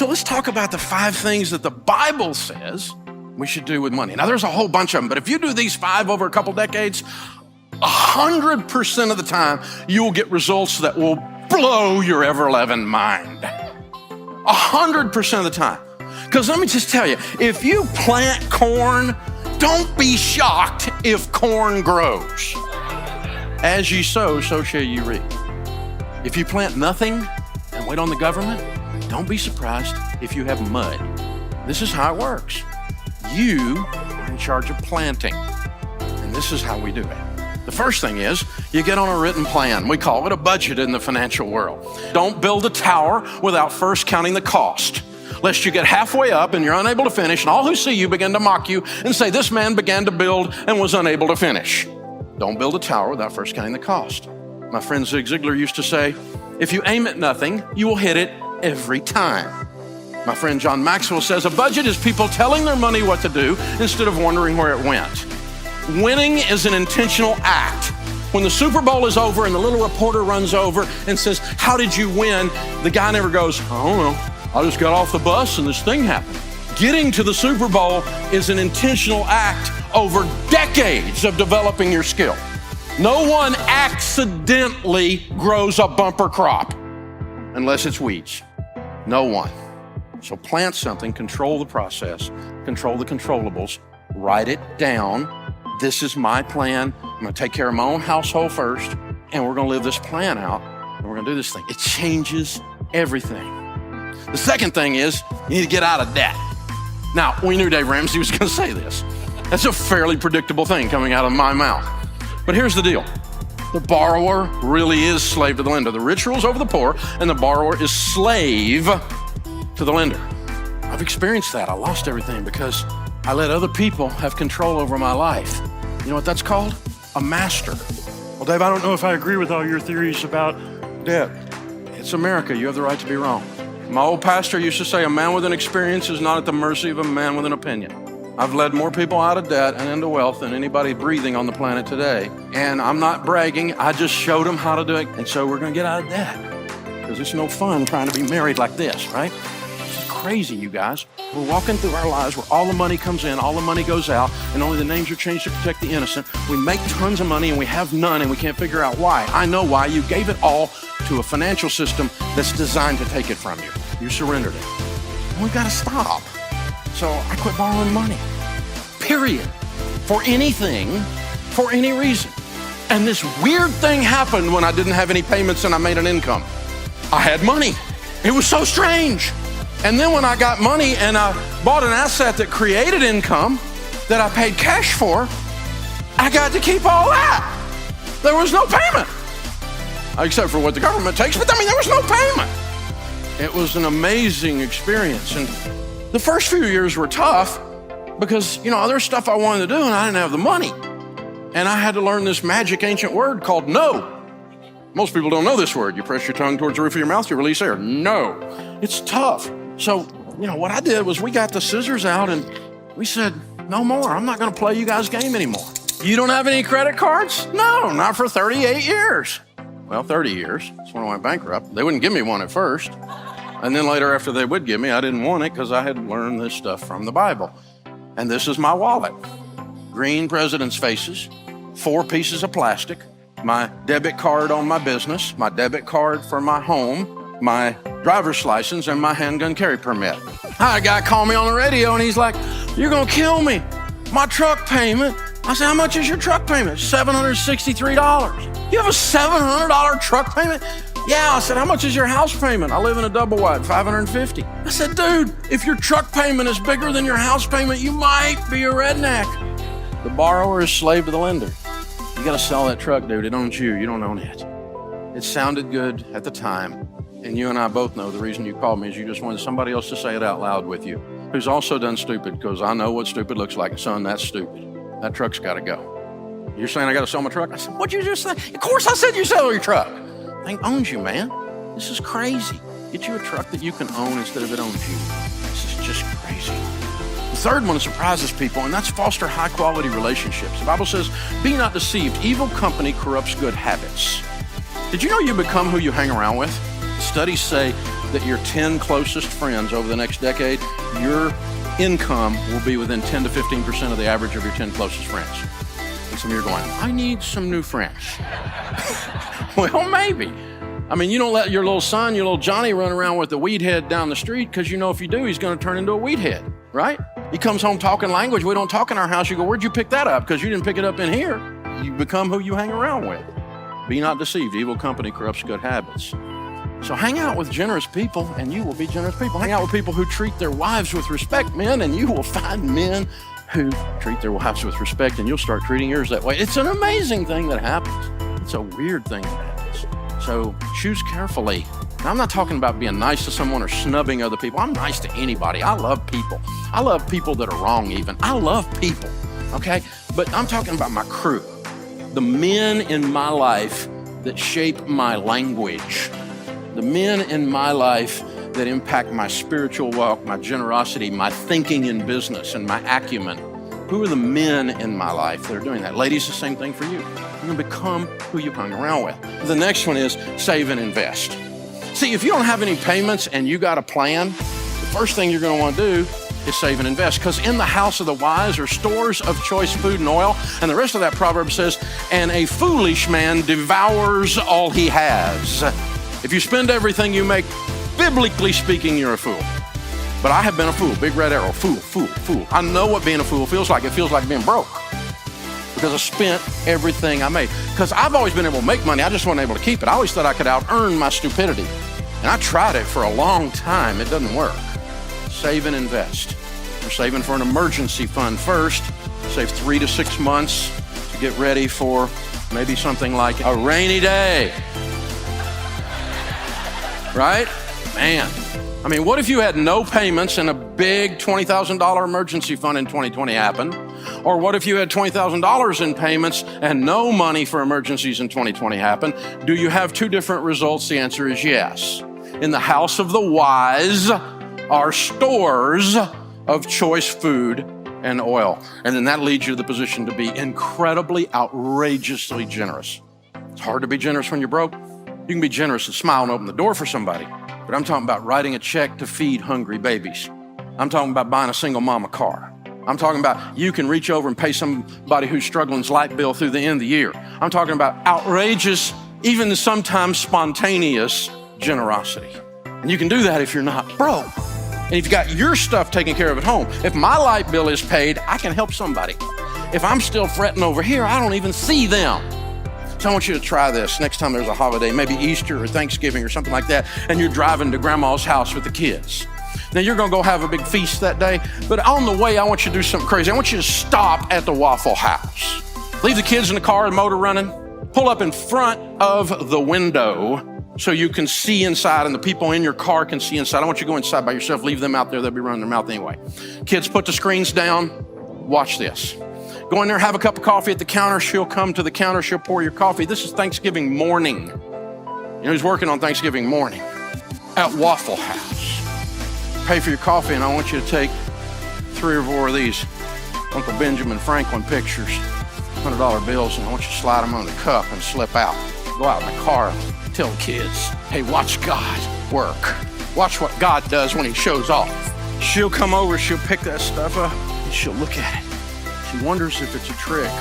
So let's talk about the 5 things that the Bible says we should do with money. Now, there's a whole bunch of them, but if you do these 5 over a couple decades, 100% of the time, you will get results that will blow your ever-loving mind. 100% of the time. Because let me just tell you, if you plant corn, don't be shocked if corn grows. As ye sow, so shall you reap. If you plant nothing and wait on the government, don't be surprised if you have mud. This is how it works. You are in charge of planting, and this is how we do it. The first thing is you get on a written plan. We call it a budget in the financial world. Don't build a tower without first counting the cost, lest you get halfway up and you're unable to finish, and all who see you begin to mock you and say, this man began to build and was unable to finish. Don't build a tower without first counting the cost. My friend Zig Ziglar used to say, if you aim at nothing, you will hit it every time. My friend John Maxwell says, a budget is people telling their money what to do instead of wondering where it went. Winning is an intentional act. When the Super Bowl is over and the little reporter runs over and says, how did you win? The guy never goes, I don't know. I just got off the bus and this thing happened. Getting to the Super Bowl is an intentional act over decades of developing your skill. No one accidentally grows a bumper crop unless it's weeds. No one. So plant something, control the process, control the controllables, write it down. This is my plan. I'm gonna take care of my own household first, and we're gonna live this plan out, and we're gonna do this thing. It changes everything. The second thing is you need to get out of debt. Now, we knew Dave Ramsey was gonna say this. That's a fairly predictable thing coming out of my mouth. But here's the deal. The borrower really is slave to the lender. The rich rules over the poor, and the borrower is slave to the lender. I've experienced that. I lost everything because I let other people have control over my life. You know what that's called? A master. Well, Dave, I don't know if I agree with all your theories about debt. It's America. You have the right to be wrong. My old pastor used to say, a man with an experience is not at the mercy of a man with an opinion. I've led more people out of debt and into wealth than anybody breathing on the planet today. And I'm not bragging. I just showed them how to do it. And so we're going to get out of debt because it's no fun trying to be married like this, right? This is crazy, you guys. We're walking through our lives where all the money comes in, all the money goes out, and only the names are changed to protect the innocent. We make tons of money and we have none, and we can't figure out why. I know why. You gave it all to a financial system that's designed to take it from you. You surrendered it. And we've got to stop. So I quit borrowing money, period, for anything, for any reason. And this weird thing happened when I didn't have any payments and I made an income. I had money. It was so strange. And then when I got money and I bought an asset that created income that I paid cash for, I got to keep all that. There was no payment, except for what the government takes, but I mean, there was no payment. It was an amazing experience. And the first few years were tough because, there's stuff I wanted to do and I didn't have the money. And I had to learn this magic ancient word called no. Most people don't know this word. You press your tongue towards the roof of your mouth, you release air. No. It's tough. So, what I did was we got the scissors out and we said, no more. I'm not going to play you guys' game anymore. You don't have any credit cards? No, not for 38 years. Well, 30 years. That's when I went bankrupt. They wouldn't give me one at first. And then later, after they would give me, I didn't want it because I had learned this stuff from the Bible. And this is my wallet. Green president's faces, 4 pieces of plastic, my debit card on my business, my debit card for my home, my driver's license, and my handgun carry permit. I had a guy call me on the radio and he's like, you're gonna kill me. My truck payment. I said, how much is your truck payment? $763. You have a $700 truck payment? Yeah, I said, how much is your house payment? I live in a double wide, $550. I said, dude, if your truck payment is bigger than your house payment, you might be a redneck. The borrower is slave to the lender. You gotta sell that truck, dude. It owns you. You don't own it. It sounded good at the time. And you and I both know the reason you called me is you just wanted somebody else to say it out loud with you, who's also done stupid, because I know what stupid looks like. Son, that's stupid. That truck's gotta go. You're saying I gotta sell my truck? I said, what'd you just say? Of course I said you sell your truck. Thing owns you, man. This is crazy. Get you a truck that you can own instead of it owns you. This is just crazy. The third one surprises people, and that's foster high-quality relationships. The Bible says, be not deceived. Evil company corrupts good habits. Did you know you become who you hang around with? Studies say that your 10 closest friends over the next decade, your income will be within 10 to 15% of the average of your 10 closest friends. And some of you are going, I need some new friends. Well, maybe. I mean, you don't let your little son, your little Johnny, run around with a weed head down the street, because you know if you do, he's going to turn into a weed head, right? He comes home talking language we don't talk in our house. You go, where'd you pick that up? Because you didn't pick it up in here. You become who you hang around with. Be not deceived. Evil company corrupts good habits. So hang out with generous people and you will be generous people. Hang out with people who treat their wives with respect, men, and you will find men who treat their wives with respect, and you'll start treating yours that way. It's an amazing thing that happens. It's a weird thing that happens. So choose carefully. Now, I'm not talking about being nice to someone or snubbing other people. I'm nice to anybody. I love people. I love people that are wrong even. I love people, okay? But I'm talking about my crew, the men in my life that shape my language, the men in my life that impact my spiritual walk, my generosity, my thinking in business, and my acumen. Who are the men in my life that are doing that? Ladies, the same thing for you. You're going to become who you hang around with. The next one is save and invest. See, if you don't have any payments and you got a plan, the first thing you're going to want to do is save and invest, because in the house of the wise are stores of choice food and oil. And the rest of that proverb says, and a foolish man devours all he has. If you spend everything you make, biblically speaking, you're a fool. But I have been a fool, big red arrow, fool. I know what being a fool feels like. It feels like being broke, because I spent everything I made. Because I've always been able to make money, I just wasn't able to keep it. I always thought I could out-earn my stupidity. And I tried it for a long time, it doesn't work. Save and invest. We're saving for an emergency fund first. Save 3 to 6 months to get ready for maybe something like a rainy day. Right? Man. I mean, what if you had no payments and a big $20,000 emergency fund in 2020 happened? Or what if you had $20,000 in payments and no money for emergencies in 2020 happened? Do you have two different results? The answer is yes. In the house of the wise are stores of choice food and oil. And then that leads you to the position to be incredibly, outrageously generous. It's hard to be generous when you're broke. You can be generous and smile and open the door for somebody. But I'm talking about writing a check to feed hungry babies. I'm talking about buying a single mom a car. I'm talking about you can reach over and pay somebody who's struggling's light bill through the end of the year. I'm talking about outrageous, even sometimes spontaneous generosity. And you can do that if you're not broke. And if you got your stuff taken care of at home. If my light bill is paid, I can help somebody. If I'm still fretting over here, I don't even see them. So I want you to try this next time there's a holiday, maybe Easter or Thanksgiving or something like that, and you're driving to grandma's house with the kids. Now you're gonna go have a big feast that day, but on the way, I want you to do something crazy. I want you to stop at the Waffle House. Leave the kids in the car, the motor running, pull up in front of the window so you can see inside and the people in your car can see inside. I want you to go inside by yourself, leave them out there, they'll be running their mouth anyway. Kids, put the screens down, watch this. Go in there, have a cup of coffee at the counter. She'll come to the counter, she'll pour your coffee. This is Thanksgiving morning. You know who's working on Thanksgiving morning? At Waffle House. Pay for your coffee, and I want you to take 3 or 4 of these Uncle Benjamin Franklin pictures, $100 bills, and I want you to slide them on the cup and slip out. Go out in the car and tell the kids, hey, watch God work. Watch what God does when he shows off. She'll come over, she'll pick that stuff up, and she'll look at it. She wonders if it's a trick,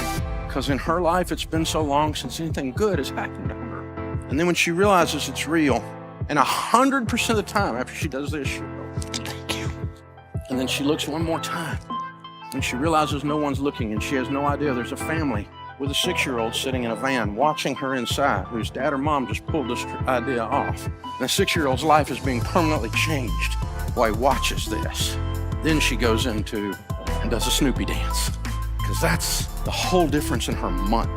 because in her life, it's been so long since anything good has happened to her. And then when she realizes it's real, and 100% of the time after she does this, she'll go, thank you. And then she looks one more time, and she realizes no one's looking, and she has no idea there's a family with a 6-year-old sitting in a van watching her inside, whose dad or mom just pulled this idea off. And the 6-year-old's life is being permanently changed while he watches this. Then she goes into and does a Snoopy dance, because that's the whole difference in her month.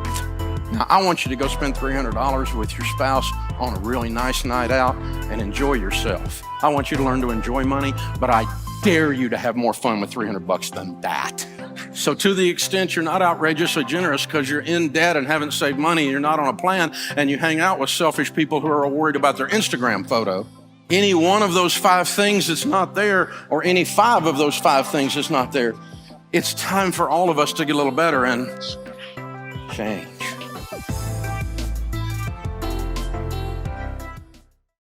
Now, I want you to go spend $300 with your spouse on a really nice night out and enjoy yourself. I want you to learn to enjoy money, but I dare you to have more fun with $300 than that. So to the extent you're not outrageously generous because you're in debt and haven't saved money, and you're not on a plan, and you hang out with selfish people who are worried about their Instagram photo, any one of those 5 things that's not there, or any 5 of those 5 things that's not there, it's time for all of us to get a little better and change.